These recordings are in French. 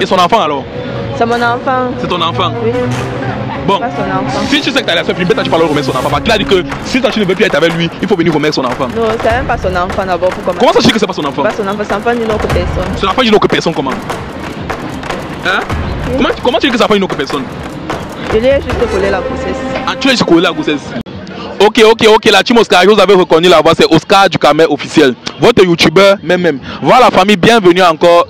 Et son enfant alors? C'est mon enfant. C'est ton enfant? Oui. Bon, Pas son enfant. si tu sais que tu as la soeur, peut-être tu vas leur remettre son enfant. Parce qu'il a dit que si tu ne veux plus être avec lui, il faut venir remettre son enfant. Non, c'est même pas son enfant d'abord pour commencer. Comment ça se fait que c'est pas son enfant? Pas son enfant, c'est l'enfant d'une autre personne. C'est l'enfant d'une autre personne comment? Hein? Oui. Comment tu dis que c'est l'enfant d'une autre personne? Je lui ai juste collé la grossesse. Ah, tu as juste collé la grossesse. Ok, la team Oscar, vous avez reconnu la voix, c'est Oscar du Camer officiel. Votre youtubeur, même. Voilà la famille, bienvenue encore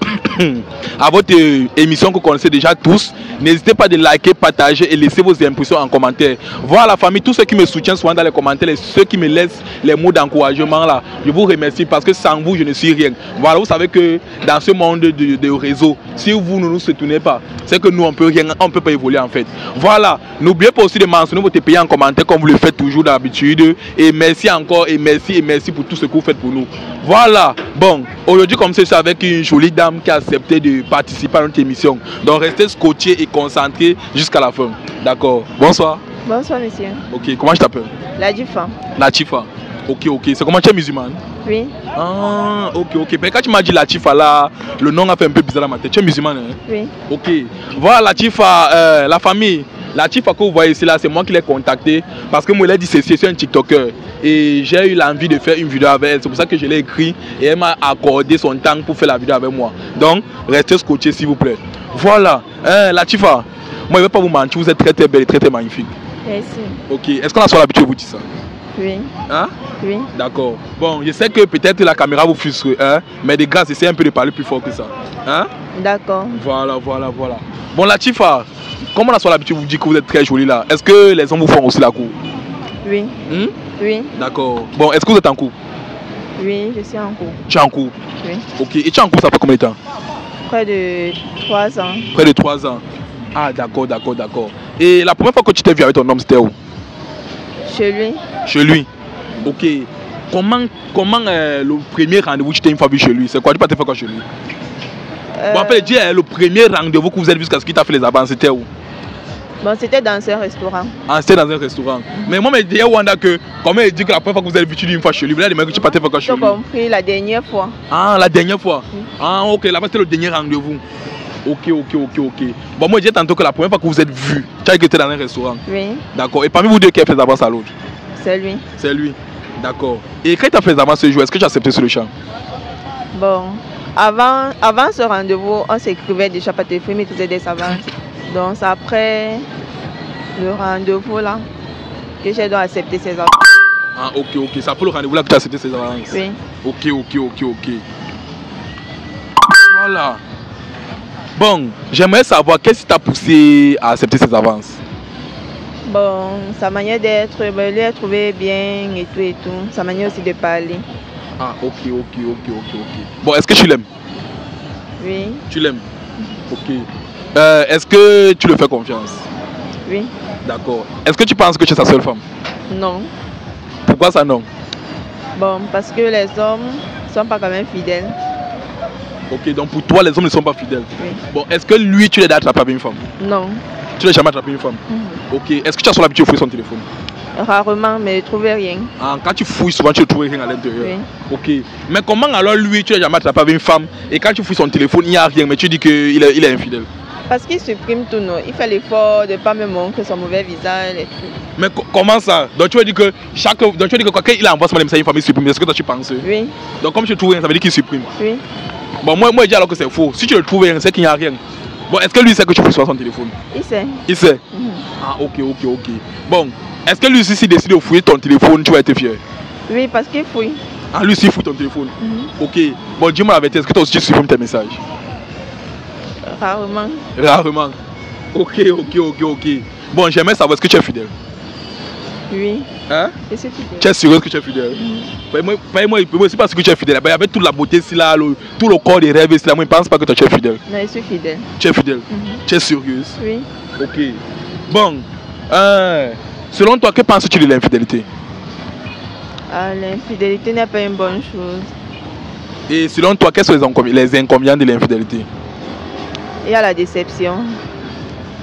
à votre émission que vous connaissez déjà tous. N'hésitez pas de liker, partager et laisser vos impressions en commentaire. Voilà la famille, tous ceux qui me soutiennent souvent dans les commentaires et ceux qui me laissent les mots d'encouragement là, je vous remercie parce que sans vous, je ne suis rien. Voilà, vous savez que dans ce monde de réseau, si vous ne nous soutenez pas, c'est que nous, on peut rien, on peut pas évoluer en fait. Voilà, n'oubliez pas aussi de mentionner votre pays en commentaire comme vous le faites toujours d'habitude. Et merci encore et merci pour tout ce que vous faites pour nous. Voilà, bon, aujourd'hui comme c'est avec une jolie dame qui a accepté de participer à notre émission. Donc restez scotché et concentré jusqu'à la fin. D'accord. Bonsoir. Bonsoir, monsieur. Ok, comment je t'appelle? La Dufa. Latifa. Ok. C'est comment tu es musulmane? Oui. Ah, ok. Mais quand tu m'as dit Latifa là, le nom a fait un peu bizarre dans ma tête. Tu es musulmane, hein? Oui. Ok. Voilà Latifa, la famille. Latifa que vous voyez ici là, c'est moi qui l'ai contacté parce que moi, elle a dit c'est un TikToker. Et j'ai eu l'envie de faire une vidéo avec elle. C'est pour ça que je l'ai écrit et elle m'a accordé son temps pour faire la vidéo avec moi. Donc, restez scotchés s'il vous plaît. Voilà. Latifa, moi je ne vais pas vous mentir, vous êtes très belle et très magnifique. Merci. Ok. Est-ce qu'on a soit l'habitude de vous dire ça? Oui. Hein? Oui. D'accord. Bon, je sais que peut-être la caméra vous frustre, hein? Mais de grâce, essayez un peu de parler plus fort que ça. Hein? D'accord. Voilà. Bon, Latifa, comme on a soit l'habitude de vous dire que vous êtes très jolie là, est-ce que les hommes vous font aussi la cour? Oui. Oui. D'accord. Bon, est-ce que vous êtes en cours? Oui, je suis en cours. Tu es en cours? Oui. Ok. Et tu es en cours, ça fait combien de temps? Près de 3 ans. Près de 3 ans. Ah, d'accord. Et la première fois que tu t'es vu avec ton homme, c'était où? Chez lui. Chez lui. Ok. Comment le premier rendez-vous tu t'es une fois vu chez lui? C'est quoi? Tu peux te faire quoi chez lui? Bon, après, dis le premier rendez-vous que vous avez vu jusqu'à ce qu'il t'a fait les avances, c'était où? Bon, c'était dans un restaurant. Ah, c'était dans un restaurant. Mais moi, je me dis, Wanda, que comment il dit que la première fois que vous avez vu, tu dis une fois chez lui, là, que tu pas te faire quoi chez lui? J'ai compris la dernière fois. Ah, la dernière fois? Oui. Ah, ok, là-bas, c'était le dernier rendez-vous. Ok. Bon, moi, je dis tantôt que la première fois que vous êtes vu, tu as été dans un restaurant. Oui. D'accord. Et parmi vous deux, qui a fait les avances à l'autre? C'est lui. C'est lui. D'accord. Et quand tu as fait les avances ce jour, est-ce que tu as accepté sur le champ? Bon, avant ce rendez-vous, on s'écrivait déjà par téléphone, mais faisait des avances. Donc, c'est après le rendez-vous là que j'ai dû accepter ces avances. Ah, ok. C'est après le rendez-vous là que tu as accepté ces avances? Oui. Ok. Voilà. Bon, j'aimerais savoir qu'est-ce qui t'a poussé à accepter ces avances? Bon, sa manière d'être, ben, lui a trouvé bien et tout. Sa manière aussi de parler. Ah, ok. Bon, est-ce que tu l'aimes? Oui. Tu l'aimes? Ok. Est-ce que tu le fais confiance? Oui. D'accord. Est-ce que tu penses que tu es sa seule femme? Non. Pourquoi ça non? Bon, parce que les hommes ne sont pas quand même fidèles. Ok, donc pour toi, les hommes ne sont pas fidèles. Oui. Bon, est-ce que lui, tu l'as déjà attrapé avec une femme? Non. Tu l'as jamais attrapé une femme? Ok. Est-ce que tu as sur l'habitude de fouiller son téléphone? Rarement, mais je ne trouvais rien. Ah, quand tu fouilles, souvent tu ne trouves rien à l'intérieur. Oui. Ok. Mais comment alors lui, tu l'as jamais attrapé avec une femme et quand tu fouilles son téléphone, il n'y a rien, mais tu dis qu'il est infidèle? Parce qu'il supprime tout, non. Il fait l'effort de ne pas me montrer son mauvais visage et tout. Mais comment ça? Donc tu veux dire que quand il envoie son message à une femme, il supprime. Est-ce que toi tu penses? Oui. Donc comme tu trouves rien, ça veut dire qu'il supprime. Oui. Bon, moi je dis alors que c'est faux. Si tu le trouves rien, c'est qu'il n'y a rien. Bon, est-ce que lui sait que tu fouilles sur son téléphone? Il sait. Il sait. Ah, ok. Bon, est-ce que lui aussi s'il décide de fouiller ton téléphone, tu vas être fier? Oui, parce qu'il fouille. Ah, lui aussi il fouille ton téléphone. Ok. Bon, dis-moi la vérité, est-ce que toi aussi tu supprimes tes messages? Rarement. Ok. Bon, j'aimerais savoir, est-ce que tu es fidèle? Oui. Hein? Je suis fidèle. Tu es sérieux que tu es fidèle? Moi aussi parce que tu es fidèle. Avec toute la beauté ici là, tout le corps des rêves ici là, moi je ne pense pas que toi tu es fidèle. Non, je suis fidèle. Tu es fidèle? Tu es sérieuse? Oui. Ok. Bon, selon toi, que penses-tu de l'infidélité? L'infidélité n'est pas une bonne chose. Et selon toi, quels sont les inconvénients de l'infidélité? Il y a la déception.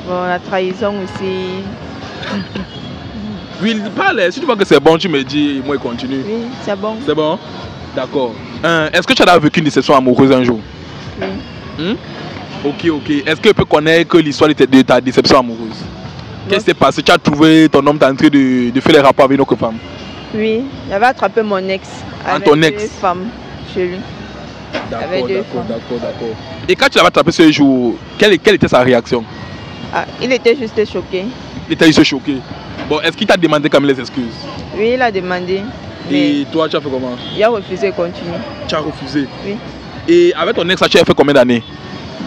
Bon, la trahison aussi. Oui, parle. Si tu vois que c'est bon, tu me dis, moi je continue. Oui, c'est bon. C'est bon? D'accord. Est-ce que tu as vécu une déception amoureuse un jour? Oui. Ok, ok. Est-ce que tu peux connaître l'histoire de ta déception amoureuse? Qu'est-ce qui s'est passé? Tu as trouvé ton homme, tu es en train de faire les rapports avec notre femme? Oui, j'avais attrapé mon ex. Avec ton ex? deux femmes chez lui. D'accord, d'accord. Et quand tu l'avais attrapé ce jour, quelle était sa réaction? Ah, il était juste choqué. Il était juste choqué. Bon, est-ce qu'il t'a demandé quand même les excuses? Oui, il a demandé. Et toi, tu as fait comment? Il a refusé de continuer. Tu as refusé? Oui. Et avec ton ex, tu as fait combien d'années?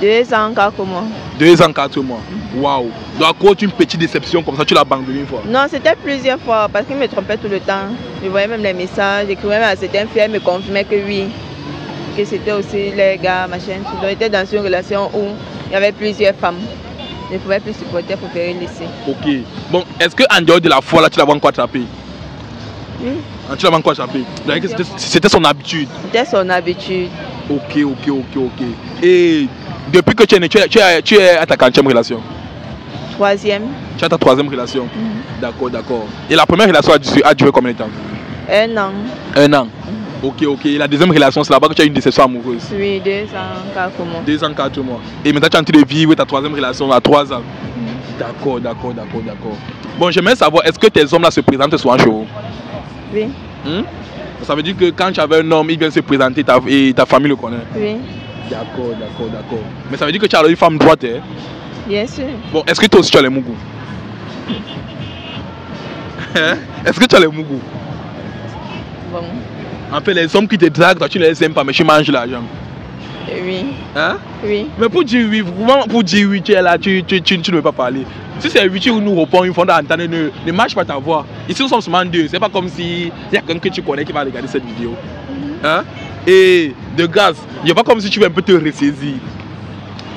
2 ans, 4 mois. 2 ans, 4 mois. Waouh. Donc, à cause d'une petite déception comme ça, tu l'as abandonné une fois? Non, c'était plusieurs fois parce qu'il me trompait tout le temps. Je voyais même les messages, j'écrivais même à certains filles, elles me confirmaient que oui, que c'était aussi les gars, machin. Donc, j'étais dans une relation où il y avait plusieurs femmes. Je ne pouvais plus supporter, pour préférer laisser. Ok. Bon, est-ce qu'en dehors de la fois, là, tu l'avais encore attrapé? Oui. Ah, tu l'avais encore attrapé? C'était son habitude? C'était son habitude. Ok. Et depuis que tu es né, tu es à ta quantième relation? 3e. Tu as ta 3e relation? D'accord. Et la première relation a duré combien de temps? 1 an. 1 an. Ok. Et la deuxième relation, c'est là-bas que tu as eu une déception amoureuse? Oui, 2 ans, 4 mois. 2 ans, 4 mois. Et maintenant, tu es en train de vivre ta 3e relation à 3 ans? D'accord. Bon, j'aimerais savoir, est-ce que tes hommes là se présentent souvent chez vous? Oui. Ça veut dire que quand tu avais un homme, il vient se présenter et ta famille le connaît? Oui. D'accord. Mais ça veut dire que tu as une femme droite, hein? Bien sûr. Bon, est-ce que toi aussi tu as les mougous? Est-ce que tu as les mougous? Bon. En fait, les hommes qui te draguent, toi tu ne les aimes pas, mais tu manges l'argent. Oui. Hein? Oui. Mais pour dire oui, vraiment pour dire oui, tu es là, tu ne veux pas parler. Si c'est oui, tu nous réponds une fois d'entendre, ne marche pas ta voix. Ici, nous sommes seulement 2. C'est pas comme si il y a quelqu'un que tu connais qui va regarder cette vidéo. Hein? Et de grâce, il n'est pas comme si tu veux un peu te ressaisir.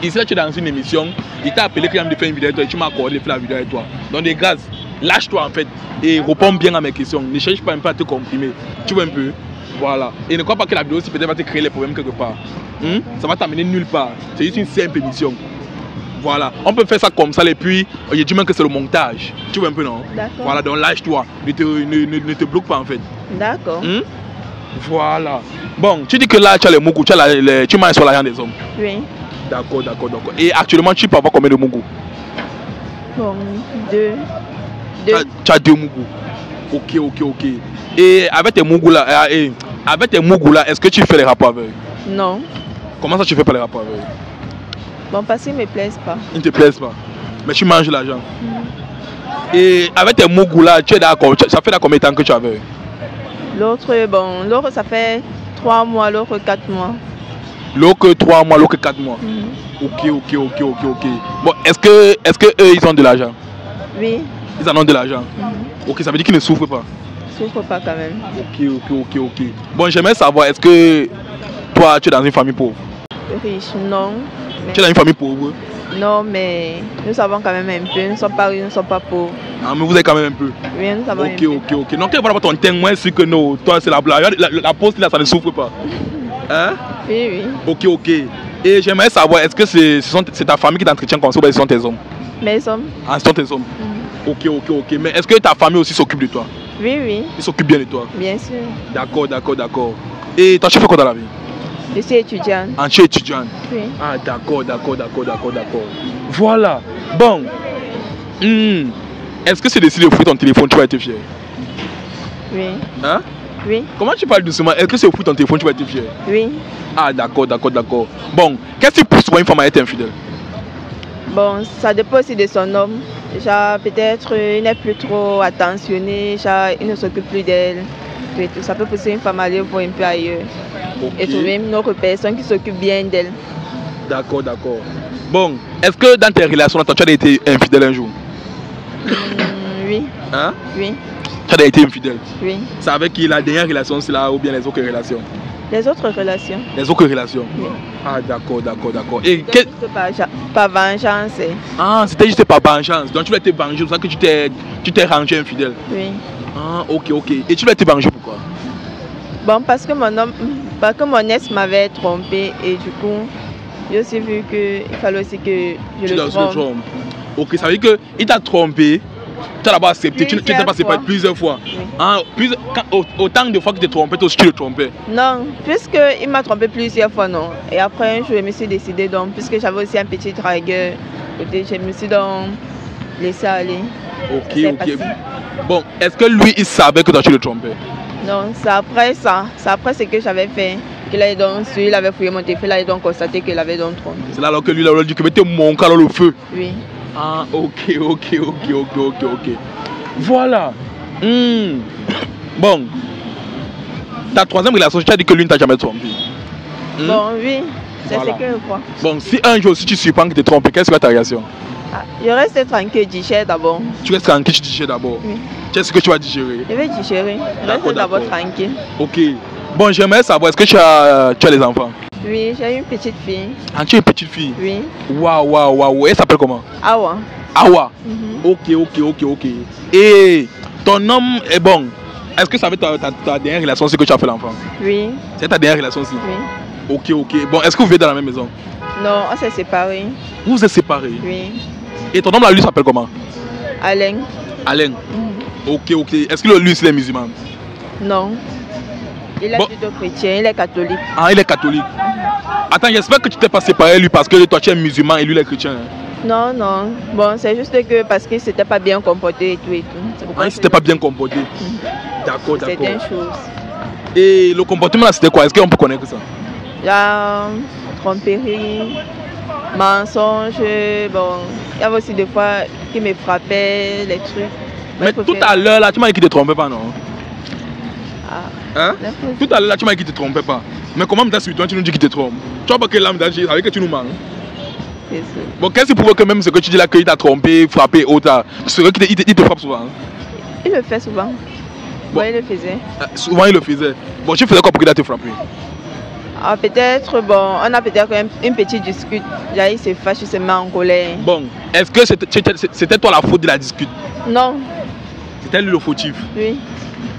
Ici, là, tu es dans une émission, il t'a appelé quand même de faire une vidéo avec toi et tu m'as accordé de faire la vidéo avec toi. Donc, de grâce, lâche-toi en fait et réponds bien à mes questions. Ne cherche pas un peu à te comprimer. Tu vois un peu? Voilà. Et ne crois pas que la vidéo aussi peut-être va te créer les problèmes quelque part. Ça va t'amener nulle part. C'est juste une simple émission. Voilà. On peut faire ça comme ça et puis il y a du moins que c'est le montage. Tu vois un peu, non? D'accord. Voilà, donc lâche-toi. Ne te bloque pas en fait. D'accord. Voilà. Bon, tu dis que là tu as les mougous, tu manges sur l'argent des hommes. Oui. D'accord. Et actuellement tu peux avoir combien de mougous? Bon, 2. Tu as 2 mougous. Ok. Et avec tes mougous là, est-ce que tu fais les rapports avec eux? Non. Comment ça tu fais pas les rapports avec eux? Bon, parce qu'ils ne me plaisent pas. Ils ne te plaisent pas. Mais tu manges l'argent. Et avec tes mougous là, tu es d'accord? Ça fait combien de temps que tu es avec eux? L'autre ça fait 3 mois, l'autre 4 mois. L'autre 3 mois, l'autre 4 mois. Ok. Bon, est-ce que eux ils ont de l'argent? Oui. Ils en ont de l'argent. Ok, ça veut dire qu'ils ne souffrent pas. Ils ne souffrent pas quand même. Ok. Bon, j'aimerais savoir, est-ce que toi tu es dans une famille pauvre? Riche, non. Mais... Tu es dans une famille pauvre? Non, mais nous savons quand même un peu. Nous ne sommes pas riches, nous ne sommes pas pauvres. Ah, mais vous êtes quand même un peu. Oui, nous savons un peu. Ok. Donc, tu vas ton témoin sur que non, toi c'est la blague. La poste là, ça ne souffre pas. Hein? Oui. Ok. Et j'aimerais savoir, est-ce que c'est ta famille qui t'entretient comme ça ou bien ce sont tes hommes? Mes hommes. Ah, ce sont tes hommes. Ok. Mais est-ce que ta famille aussi s'occupe de toi? Oui. Ils s'occupent bien de toi? Bien sûr. D'accord. Et toi, tu fais quoi dans la vie? Je suis étudiante. Ah, tu es étudiante? Oui. Ah, d'accord. Voilà. Bon. Est-ce que c'est décidé de fouiller ton téléphone, tu vas être fier? Oui. Hein? Oui. Comment tu parles doucement? Est-ce que c'est au fouiller ton téléphone, tu vas être fier? Oui. Ah, d'accord. Bon, qu'est-ce qui pousse une femme à être infidèle? Bon, ça dépend aussi de son homme. Genre, peut-être il n'est plus trop attentionné, genre, il ne s'occupe plus d'elle. Ça peut pousser une femme à aller voir un peu ailleurs. Et trouver une autre personne qui s'occupe bien d'elle. D'accord. Bon, est-ce que dans tes relations, tu as été infidèle un jour? Oui. Hein? Oui. Tu as été infidèle? Oui. C'est avec qui la dernière relation, c'est là ou bien les autres relations? Les autres relations. Les autres relations? Oui. Ah, d'accord. Et juste par vengeance. Ah, c'était juste par vengeance. Donc tu voulais te venger, c'est pour ça que tu t'es rangé infidèle? Oui. Ah, ok. Et tu voulais te venger pourquoi? Bon, parce que mon ex m'avait trompé et du coup, j'ai aussi vu qu'il fallait aussi que je le trompe. Ok, ça veut dire qu'il t'a trompé Tu as d'abord accepté, tu t'es pas séparé plusieurs fois. Oui. Hein, autant de fois que tu t'es trompé, toi aussi tu le trompais. Non, puisqu'il m'a trompé plusieurs fois, non. Et après, je me suis décidé, donc, puisque j'avais aussi un petit dragueur, je me suis donc laissé aller. Ok, C'est ok. passé. Bon, est-ce que lui, il savait que toi tu le trompais? Non, c'est après ça. C'est après ce que j'avais fait. Qu'il avait donc su, il avait fouillé mon téléphone, il avait donc constaté qu'il avait donc trompé. C'est là alors que lui, il a dit que mettez mon cas dans le feu. Oui. Ah, ok. Voilà. Bon. Ta troisième relation, tu as dit que lui ne t'a jamais trompé. Bon, oui, c'est Voilà. ce que je crois. Bon, si un jour, si tu surprends que tu t'es trompé, quelle sera ta réaction? Ah, je reste tranquille, digère d'abord. Tu restes tranquille, tu digères d'abord. Oui. Tu sais ce que tu vas digérer. Je vais digérer. Je reste d'abord tranquille. Ok. Bon, j'aimerais savoir, est-ce que tu as des enfants? Oui, j'ai une petite fille. Ah, tu es une petite fille? Oui. Waouh. Elle s'appelle comment? Awa. Awa. Mhm. Ok. Et ton homme est bon. Est-ce que ça va être ta dernière relation, c'est que tu as fait l'enfant? Oui. C'est ta dernière relation aussi? Oui. Ok. Bon, est-ce que vous vivez dans la même maison? Non, on s'est séparés. Vous vous êtes séparés? Oui. Et ton homme là, lui, s'appelle comment? Alain. Alain. Mhm. Ok. Est-ce que lui, il est musulman? Non. Il est Bon. plutôt chrétien, il est catholique. Ah, il est catholique. Attends, j'espère que tu t'es pas séparé lui parce que toi tu es musulman et lui il est chrétien. Hein. Non. Bon, c'est juste que parce qu'il s'était pas bien comporté et tout. C'est pourquoi Ah, il s'était pas bien comporté. D'accord. C'était une chose. Et le comportement là, c'était quoi? Est-ce qu'on peut connaître ça? La tromperie, mensonge, bon, il y avait aussi des fois qui me frappaient, les trucs. Mais tout à l'heure là, tu m'as dit qu'il te trompait pas, non? Ah, Hein? Tout à l'heure là, tu m'as dit qu'il te trompait pas. Mais comment sur toi tu nous dis qu'il te trompe? Tu vois pas que l'âme d'Angers, avec que tu nous mens. c'est ça. Bon, qu'est-ce qui prouve que même ce que tu dis là, qu'il t'a trompé, frappé, autre là, c'est vrai qu'il te frappe souvent? Hein? Il le fait souvent. Bon. Bon, il le faisait. Souvent il le faisait. Bon, tu faisais quoi pour qu'il a te frappé? Ah, peut-être, bon, on a peut-être une petite dispute. Là, il se fâche, il se met en colère. Bon, est-ce que c'était toi la faute de la dispute? Non, C'était lui le fautif? oui,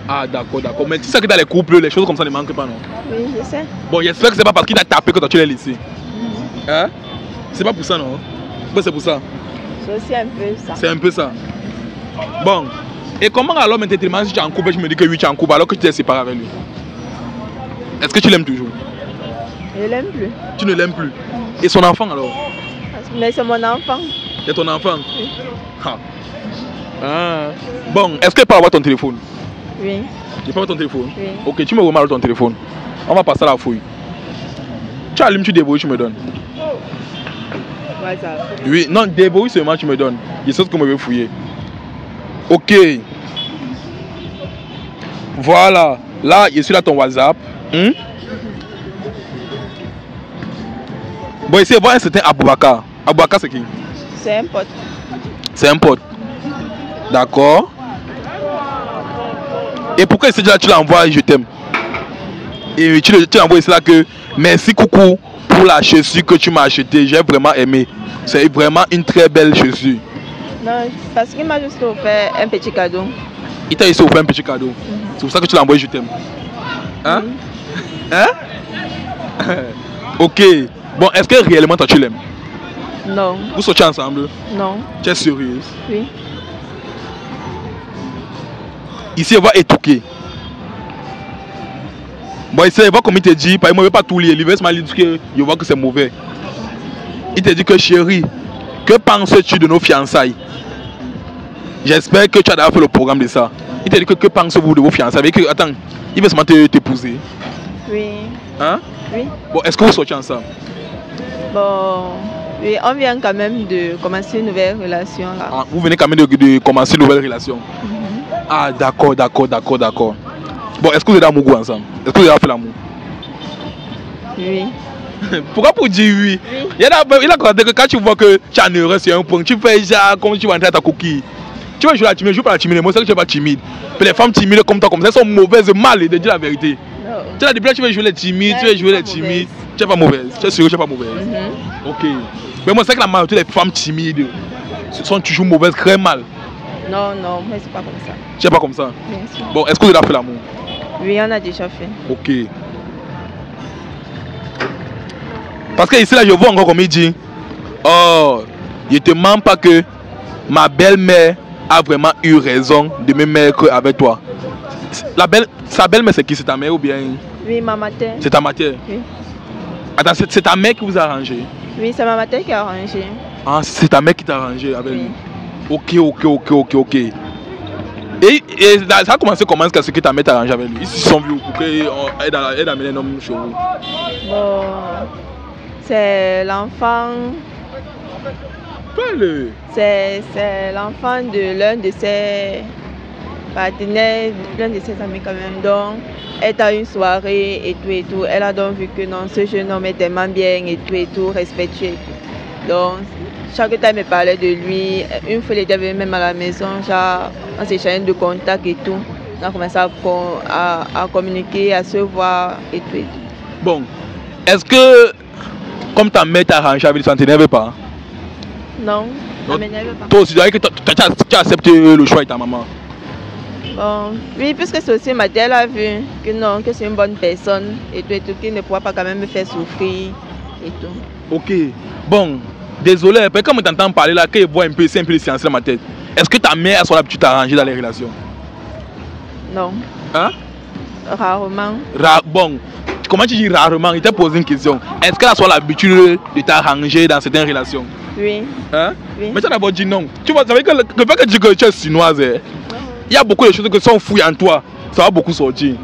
Ah d'accord. Mais tu sais que dans les couples, les choses comme ça ne manquent pas, non? oui, je sais. Bon, j'espère que c'est pas parce qu'il t'a tapé que toi tu l'as laissé. Hein? C'est pas pour ça, non? Ouais, c'est pour ça. C'est aussi un peu ça. C'est un peu ça. Bon. Et comment alors maintenant si tu es en couple, je me dis que oui tu es en couple alors que tu t'es séparé avec lui? Est-ce que tu l'aimes toujours? Je l'aime plus. Tu ne l'aimes plus? Et son enfant alors? Mais c'est mon enfant. C'est ton enfant? Oui. Ah. Bon, est-ce que tu peux avoir ton téléphone? Oui. Tu peux avoir ton téléphone? Oui. Ok, tu me remets ton téléphone. On va passer à la fouille. Tu allumes, tu débrouilles, tu me donnes. WhatsApp. Oui, non, débrouille seulement, tu me donnes. Il sait ce qu'on me veut fouiller. Ok. Voilà. Là, je suis là ton WhatsApp. Bon, ici, il y a un certain Aboubakar. Aboubakar, c'est qui? C'est un pote. C'est un pote. D'accord. Et pourquoi ici, tu l'envoies, je t'aime? Et tu l'envoies ici là que merci coucou pour la chaussure que tu m'as achetée. J'ai vraiment aimé. C'est vraiment une très belle chaussure. Non, parce qu'il m'a juste offert un petit cadeau. Il t'a ici offert un petit cadeau. C'est pour ça que tu l'envoies, je t'aime. Hein? Hein? Ok. Bon, est-ce que réellement toi tu l'aimes? Non. Vous sortez ensemble? Non. Tu es sérieuse? Oui. Ici, il va étouquer. Bon, ici, il va comme il te dit, il ne veut pas tout lire. Il veut seulement dire qu'il voit que c'est mauvais. Il te dit que chérie, que penses-tu de nos fiançailles? J'espère que tu as déjà fait le programme de ça. Il te dit que pensez-vous de vos fiançailles? Attends, il veut seulement t'épouser. Oui. Hein? Oui. Bon, est-ce que vous sortez ensemble? Bon, oui, on vient quand même de commencer une nouvelle relation là. Ah, vous venez quand même de commencer une nouvelle relation. Ah, d'accord. Bon, est-ce que vous êtes amoureux ensemble? Est-ce que vous avez fait l'amour? Oui. Pourquoi pour dire oui? Oui. Il a constaté que quand tu vois que tu es en erreur sur un point, tu fais genre comme tu vas entrer à ta coquille. Tu vas jouer la timide, je joue pas la timide, moi c'est que tu n'es pas timide. Mais les femmes timides comme toi, comme ça, elles sont mauvaises, mal, de dire la vérité. Non. Tu as depuis là, tu veux jouer les timides, Ouais, tu veux jouer les pas timides. Tu n'es pas mauvaise, tu es sûr que tu n'es pas mauvaise. Ok. Mais moi c'est que la majorité des femmes timides sont toujours mauvaises, très mal. Non, mais c'est pas comme ça. Tu n'es pas comme ça. Bien sûr. Bon, est-ce que vous avez fait l'amour? Oui, on a déjà fait. Ok. Parce que ici là je vois encore comme il dit, oh, il te ment pas que ma belle-mère a vraiment eu raison de me mettre avec toi. Sa belle-mère, c'est qui? C'est ta mère ou bien? Oui, ma mère. C'est ta mère? Oui. Attends, c'est ta mère qui vous a arrangé? Oui, c'est ma mère qui a arrangé. Ah, c'est ta mère qui t'a arrangé avec lui? Ok. Et ça a commencé comment est-ce que ta mère t'a arrangé avec lui? Ils se sont vus pour qu'elle amène un homme chez vous. Bon, c'est l'enfant. C'est l'enfant de l'un de ses partenaires, l'un de ses amis quand même. Donc, elle a une soirée et tout. Elle a donc vu que non, ce jeune homme est tellement bien et tout, respectueux. Donc, chaque temps, elle me parlait de lui. Une fois, il était venu même à la maison, genre, on s'est changé de contact et tout. On a commencé à communiquer, à se voir et tout. Bon, est-ce que, comme ta mère t'a arrangé avec lui, ça ne t'énerve pas? Non, ça ne m'énerve pas. Toi aussi, tu as accepté le choix de ta maman? Bon, oui, puisque c'est aussi ma tête, elle a vu que non, que c'est une bonne personne et tout, qui ne pourra pas quand même me faire souffrir et tout. Ok, bon, désolé, comme on t'entend parler là, que je vois un peu, c'est un peu de science dans ma tête. Est-ce que ta mère a son habitude d'arranger dans les relations? Non. Hein? Rarement. Bon, comment tu dis rarement? Il t'a posé une question. Est-ce qu'elle a soit l'habitude de t'arranger dans certaines relations? Oui. Hein? Oui. Mais tu as d'abord dit non. Tu vois, ça veut dire que le fait que tu dis que tu es chinoise, il y a beaucoup de choses qui sont fouilles en toi. Ça va beaucoup sortir.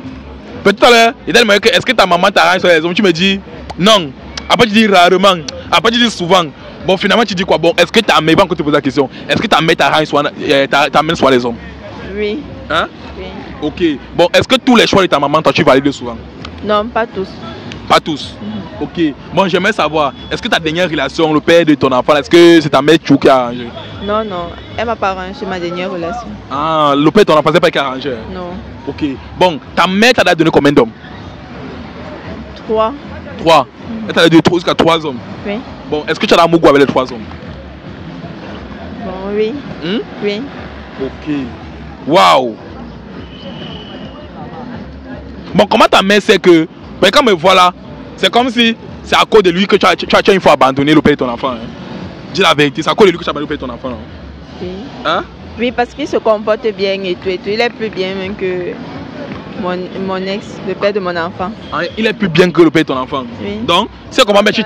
Peut-être tout à l'heure, il t'a demandé que est-ce que ta maman t'arrange sur les hommes? Tu me dis non. Après tu dis rarement. Après tu dis souvent. Bon, finalement tu dis quoi? Bon, est-ce que ta mère, quand tu poses la question, est-ce que ta mère t'arrange t'amène sur les hommes? Oui. Hein? Oui. Ok. Bon, est-ce que tous les choix de ta maman, toi tu valides souvent? Non, pas tous. Pas tous. Ok. Bon, j'aimerais savoir, est-ce que ta dernière relation, le père de ton enfant, est-ce que c'est ta mère qui a arrangé? Non, elle m'a pas arrangé ma dernière relation. Ah, le père de ton enfant, c'est pas qui a arrangé? Non. Ok. Bon, ta mère t'a donné combien d'hommes? 3. 3. Elle t'a donné jusqu'à 3 hommes. Oui. Bon, est-ce que tu as l'amour avec les 3 hommes? Bon, oui. Oui. Ok. Waouh. Bon, comment ta mère sait que... Mais quand me voilà, c'est comme si c'est à cause de lui que tu as une fois abandonné le père de ton enfant. Hein? Dis la vérité, c'est à cause de lui que tu as abandonné le père de ton enfant. Hein? Oui. Hein? Oui, parce qu'il se comporte bien et tout. Il est plus bien même que mon ex, le père de mon enfant. Ah, il est plus bien que le père de ton enfant. Oui. Donc, c'est comment tu...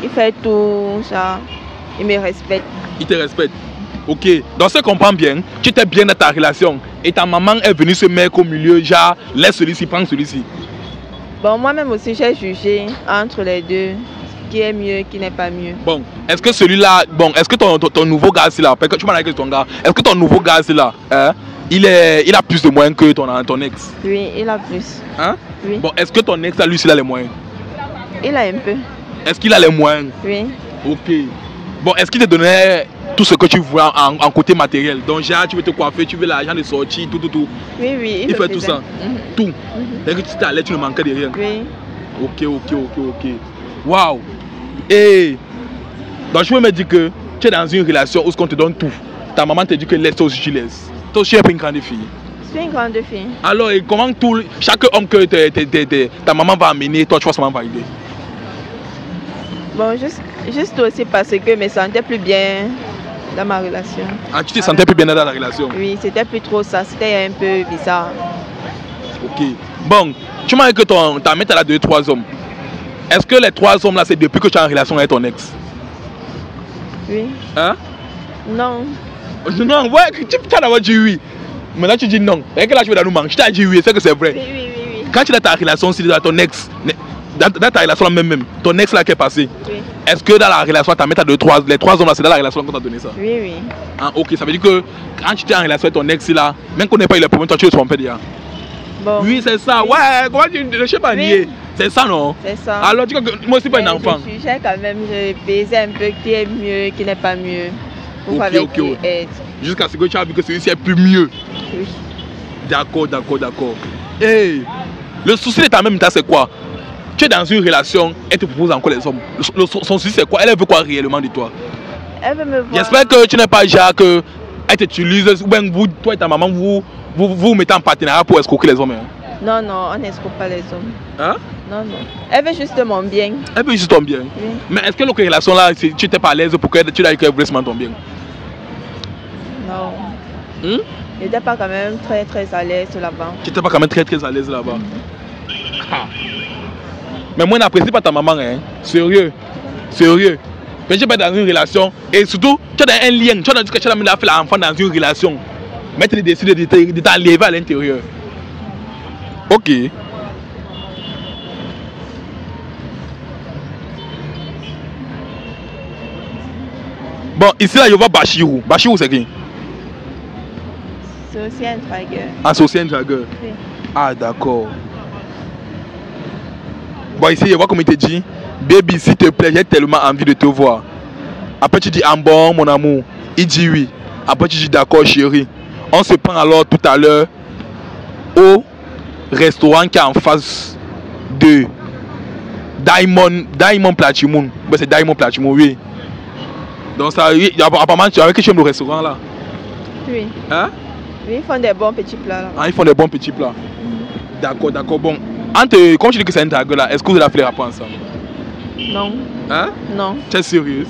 Il fait tout, ça. Il me respecte. Il te respecte. Ok. Donc, si je comprends bien, tu étais bien dans ta relation et ta maman est venue se mettre au milieu, genre, laisse celui-ci, prends celui-ci. Bon, moi-même aussi, j'ai jugé entre les deux qui est mieux, qui n'est pas mieux. Bon, est-ce que celui-là, bon, est-ce que ton nouveau gars, c'est là, parce que tu m'as dit que ton gars, est-ce que ton nouveau gars, c'est là, hein, il a plus de moyens que ton ex? Oui, il a plus. Hein? Oui. Bon, est-ce que ton ex, lui, il a les moyens? Il a un peu. Est-ce qu'il a les moyens? Oui. Ok. Bon, est-ce qu'il te donnait tout ce que tu voulais en côté matériel? Donc, genre, tu veux te coiffer, tu veux l'argent de sortie, tout. Oui, il fait tout ça. Tout. Dès que tu t'allais, tu ne manquais de rien. Oui. Ok. Waouh. Et donc, je veux me dire que tu es dans une relation où on te donne tout. Ta maman te dit que laisse, toi aussi tu laisses. Toi aussi, tu es une grande fille. Je suis une grande fille. Alors, et comment chaque homme que ta maman va amener, toi, tu vas seulement valider? Bon, juste aussi parce que je me sentais plus bien dans ma relation. Ah, tu te sentais plus bien dans la relation? Oui, c'était plus trop ça. C'était un peu bizarre. Ok. Bon, tu m'as dit que ta mère t'a donné 3 hommes. Est-ce que les 3 hommes là, c'est depuis que tu es en relation avec ton ex? Oui. Hein? Non. Non, ouais, tu as d'abord dit oui. Maintenant tu dis non. Et que là tu veux nous manquer. Je t'ai dit oui, c'est que c'est vrai. Oui. Quand tu as ta relation, c'est dans ton ex, dans ta relation même, ton ex là qui est passé. Oui. Est-ce que dans la relation, ta mère t'a donné les 3 hommes là, c'est dans la relation qu'on t'a donné ça? Oui. Ah, ok, ça veut dire que quand tu es en relation avec ton ex là, même qu'on n'ait pas eu le problème, toi tu es trompé déjà. Bon. Oui, c'est ça. Oui. Ouais, comment tu ne sais pas nier? C'est ça, non? C'est ça. Alors, tu dis que moi aussi, pas un enfant. Je jugeais quand même, je baisais un peu qui est mieux, qui n'est pas mieux. Pour avec qui être. Jusqu'à ce que tu as vu que celui-ci est plus mieux. Oui. D'accord. Et le souci de ta même temps, c'est quoi? Tu es dans une relation, elle te propose encore les hommes. Son souci, c'est quoi? Elle veut quoi réellement de toi? Elle veut me voir. J'espère que tu n'es pas genre que elle t'utilise, ou bien vous, toi et ta maman, vous mettez en partenariat pour escroquer les hommes. Hein? Non, on n'escroque pas les hommes. Hein? Non. Elle veut juste mon bien. Elle veut juste ton bien. Oui. Mais est-ce que l'autre relation là, tu n'étais pas à l'aise pour que tu l'aies que vraiment ton bien? Non. Je n'étais pas quand même très à l'aise là-bas. Tu n'étais pas quand même très à l'aise là-bas. Mais moi, je n'apprécie pas ta maman, hein. Sérieux. Mais tu es pas dans une relation. Et surtout, tu es dans un lien. Tu as dit que tu as fait l'enfant dans une relation. Mais tu décides de t'enlever à l'intérieur. Ok. Bon, ici là, je vois Bachirou. Bachirou, c'est qui? C'est aussi un dragueur. Ah, c'est aussi un dragueur. Oui. Ah, d'accord. Bon, ici, je vois comme il te dit, baby, s'il te plaît, j'ai tellement envie de te voir. Après, tu dis, ah bon, mon amour. Il dit oui. Après, tu dis, d'accord, chérie. On se prend alors tout à l'heure au restaurant qui est en face de Diamond Platinum. Ben, c'est Diamond Platinum, oui. Donc, ça, oui, apparemment, tu avec qui tu aimes le restaurant là? Oui. Hein? Oui, ils font des bons petits plats là. Ah, ils font des bons petits plats. D'accord. Bon. Comme je dis que c'est un dragueur là, est-ce que vous allez faire rapport ensemble? Non. Hein? Non. Tu es sérieuse?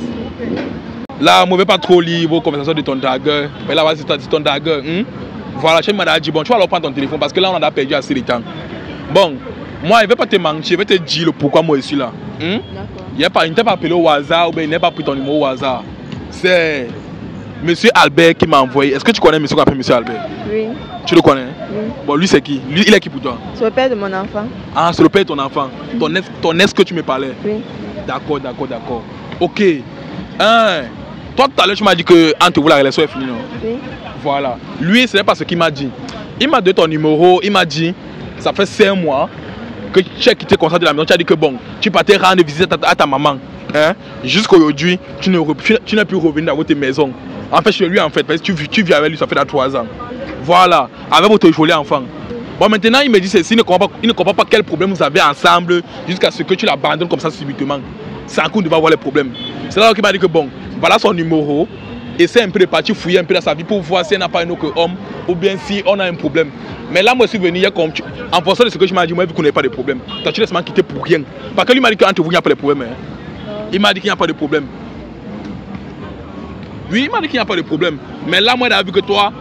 Là, je ne vais pas trop lire vos conversations de ton dragueur. Mais là, c'est ton dragueur. Voilà, je m'ai dit, bon, tu vas alors prendre ton téléphone parce que là, on a perdu assez de temps. Bon, moi, je ne vais pas te mentir, je vais te dire pourquoi moi je suis là. D'accord. Il ne t'a pas appelé au hasard ou bien il n'a pas pris ton numéro au hasard. C'est Monsieur Albert qui m'a envoyé. Est-ce que tu connais monsieur qu'on appelle Monsieur Albert? Oui. Tu le connais? Oui. Bon, lui, c'est qui? Lui, il est qui pour toi? C'est le père de mon enfant. Ah, c'est le père de ton enfant. Ton ex que tu me parlais? Oui. D'accord. Ok. Toi, tout à l'heure, tu m'as dit que entre vous, la relation est finie, non? Oui. Voilà. Lui, ce n'est pas ce qu'il m'a dit. Il m'a donné ton numéro. Il m'a dit, ça fait 5 mois que tu as quitté comme ça de la maison. Tu as dit que bon, tu partais rendre visite à ta maman. Jusqu'aujourd'hui, tu n'es plus revenu dans votre maison. En fait, chez lui, en fait, parce que tu vis avec lui, ça fait 3 ans. Voilà. Avec votre joli enfant. Bon, maintenant, il me dit ceci, il ne comprend pas quel problème vous avez ensemble jusqu'à ce que tu l'abandonnes comme ça subitement. C'est un coup de va voir les problèmes. C'est là qu'il m'a dit que bon, voilà son numéro. Essaie un peu de partir fouiller un peu dans sa vie pour voir si elle n'a pas un autre homme ou bien si on a un problème. Mais là, moi, je suis venu hier comme en fonction de ce que je m'ai dit, moi, vu qu'on n'a pas de problème. Toi, tu laisses m'en quitter pour rien. Parce que lui m'a dit qu'entre vous, il n'y a pas de problème. Il m'a dit qu'il n'y a pas de problème. Oui, il m'a dit qu'il n'y a pas de problème. Mais là, moi, j'ai vu que toi,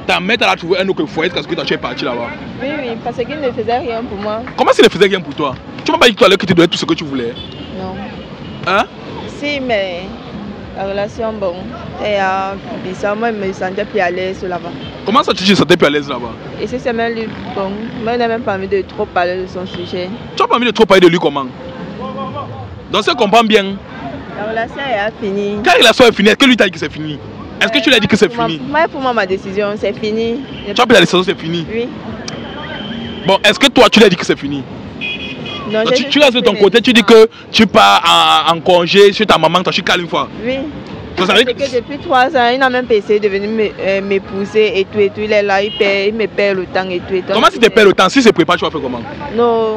ta mère t'a trouvé un autre foyer parce que tu es parti là-bas. Oui, parce qu'il ne faisait rien pour moi. Comment s'il ne faisait rien pour toi? Tu m'as pas dit que tu donnais tout ce que tu voulais? Non. Hein? Si, mais la relation, bon, et bizarrement, je me sentais plus à l'aise là-bas. Comment ça tu te sentais plus à l'aise là-bas? Et si c'est même lui, bon, moi, je n'ai même pas envie de trop parler de son sujet. Tu n'as pas envie de trop parler de lui comment? Donc, ça comprend bien. La relation est finie. Quand la relation est finie, est-ce que lui t'a dit que c'est fini? Est-ce que tu lui as dit que c'est fini? Moi, pour moi, ma décision, c'est fini. Tu as pris la décision, c'est fini? Oui. Bon, est-ce que toi, tu lui as dit que c'est fini? Non, tu restes de ton côté, tu dis que tu pars en congé chez ta maman, tu calme une fois. Oui. Donc, ça veut dire que depuis 3 ans, il n'a même pas essayé de venir m'épouser et tout. Il est là, il me perd le temps et tout. Comment si tu perds le temps? Si c'est prépare, tu vas faire comment? Non,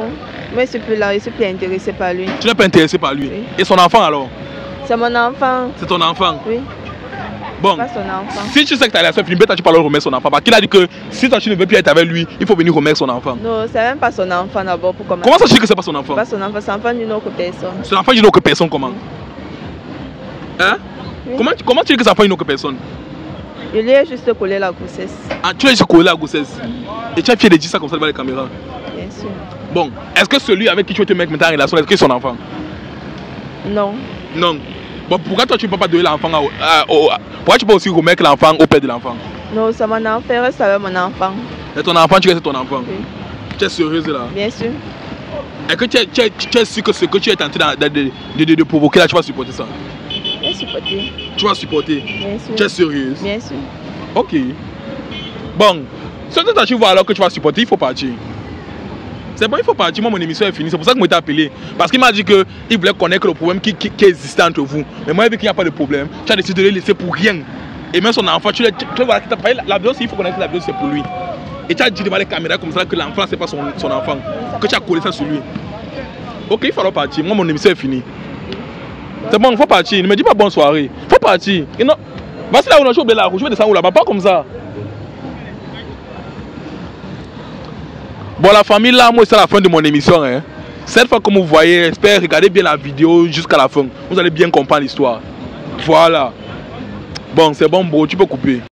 moi je suis plus là, je suis plus intéressée par lui. Tu n'es pas intéressé par lui? Oui. Et son enfant alors? C'est mon enfant. C'est ton enfant? Oui. Bon, pas son enfant. Si tu sais que ta relation est finie, tu peux alors remettre son enfant. Parce qu'il a dit que si toi tu ne veux plus être avec lui, il faut venir remettre son enfant. Non, c'est même pas son enfant d'abord pour commencer. Comment ça tu dis que c'est pas son enfant? Pas son enfant, c'est l'enfant d'une autre personne. C'est l'enfant d'une autre personne comment? Hein? Oui. Comment tu dis que c'est l'enfant d'une autre personne? Je lui ai juste collé la grossesse. Ah, tu as juste collé la grossesse? Et tu as fier de dire ça comme ça devant les caméras? Bien sûr. Bon, est-ce que celui avec qui tu veux te mettre maintenant en relation, est-ce que c'est son enfant? Non. Non. Bon, pourquoi toi tu ne peux pas donner l'enfant pourquoi tu peux aussi remettre l'enfant au père de l'enfant? Non, c'est mon enfant, reste avec mon enfant. Et ton enfant, tu restes ton enfant? Oui. Tu es sérieuse là? Bien sûr. Est-ce que tu es sûr que ce que tu es tenté de provoquer là, tu vas supporter ça? Je vais supporter. Tu vas supporter? Bien sûr. Tu es sérieuse? Bien sûr. Ok. Bon, si tu vois alors que tu vas supporter, il faut partir. C'est bon, il faut partir. Moi, mon émission est finie. C'est pour ça que je m'ai appelé. Parce qu'il m'a dit qu'il voulait connaître le problème qui existait entre vous. Mais moi, vu qu'il n'y a pas de problème, tu as décidé de le laisser pour rien. Et même son enfant, tu vois, la vidéo, il faut connaître la vidéo, c'est pour lui. Et tu as dit devant les caméras comme ça que l'enfant, c'est pas son enfant. Que tu as collé ça sur lui. Ok, il faut alors partir. Moi, mon émission est finie. C'est bon, il faut partir. Ne me dis pas bonne soirée. Il faut partir. Et non. Voici là où on a oublié la rouge. Je vais descendre là-bas. Pas comme ça. Bon, la famille, là, moi, c'est la fin de mon émission. Hein. Cette fois, comme vous voyez, j'espère regarder bien la vidéo jusqu'à la fin. Vous allez bien comprendre l'histoire. Voilà. Bon, c'est bon, bro, tu peux couper.